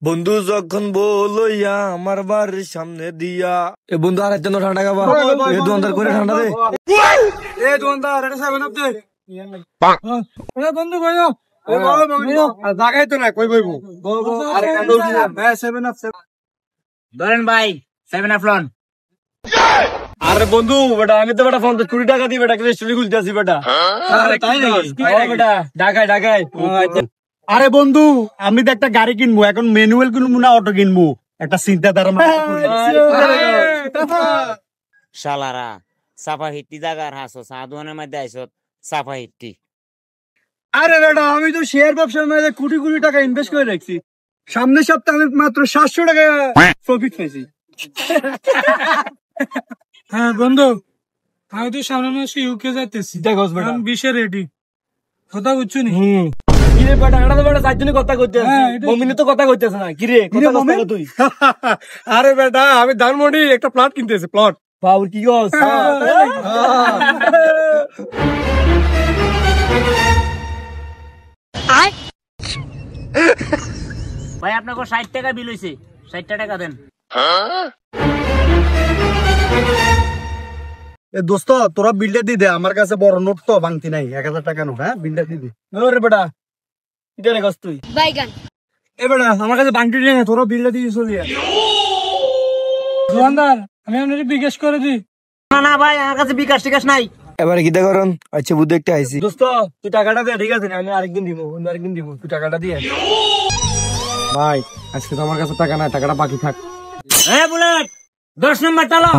বন্ধু যখন বলইয়া আমার বাড়ির সামনে দিয়া এ বন্ধু আর একজন ঠান্ডা খাবা এ দোকানদার করে ঠান্ডা দে এ দোকানদার এটা 7 আপ দে এ বন্ধু কইও ও বাবা জায়গায় তো না কই বইবো আরে কান্দো কি না 7 আপ ধরেন ভাই 7 আপ লন। আরে বন্ধু বেটা আমি তো বেটা 50 কোটি টাকা দিয়ে বেটা রেস্টুরেন্ট খুলতে আছি বেটা। আরে তাই নাকি বেটা ঢাকায় ঢাকায়। আরে বন্ধু আমি তো একটা গাড়ি কিনবো, এখন ম্যানুয়াল কিনবো না অটো কিনবো, একটা চিন্তাধারা শালারা সাফা হিট্টি জায়গার হাসো সাধুয়ানের মধ্যে আইসো সাফা হিট্টি। আরে বেটা আমি তো শেয়ার ব্যবসার মধ্যে কোটি কোটি টাকা ইনভেস্ট করে রাখছি, সামনের সপ্তাহে আমি মাত্র 700 টাকা প্রফিট পেয়েছি। হ্যাঁ বন্ধু আমি তো সামনে মাসে ইউকে যাইতেছি, বিশে রেডি কথা বুঝছো নি? কিরে বেটা এটা তো বেটা চারজনে কথা কইতেছে মমিনে তো কথা কইতেছে না কিরে কথা বল তুই। আরে বেটা আমি ধানমন্ডি একটা প্লট কিনতেছি, প্লট বাবু কি গস ভাই আপনাকে 60 টাকা বিল হইছে, 60 টাকা দেন। এ দোস্ত তোরা বিলটা দি দে, আমার কাছে বড় নোট তো ভাঙতি নাই, 1000 টাকা নোট। হ্যাঁ বিলটা দি দে। ওরে বেটা এটা রে গস তুই বাইগান এ বেটা আমার কাছে বাংটি নেই না, তোরা বিলটা দিয়ে চলি যা। দোকানদার আমি আপনাকে বিকাশ করে দিই। না না ভাই আমার কাছে বিকাশ টিকাশ নাই। এবারে কি দেখুন আচ্ছা বুদ্ধি একটা আইছি দোস্ত তুই টাকাটা দে ঠিক আছে আমি আরেকদিন দিব অন্য আরেকদিন দিব তুই টাকাটা দিয়ে ভাই আজকে তো আমার কাছে টাকা নাই, টাকাটা বাকি থাক। হ্যাঁ বুলেট 10 নম্বর চালো।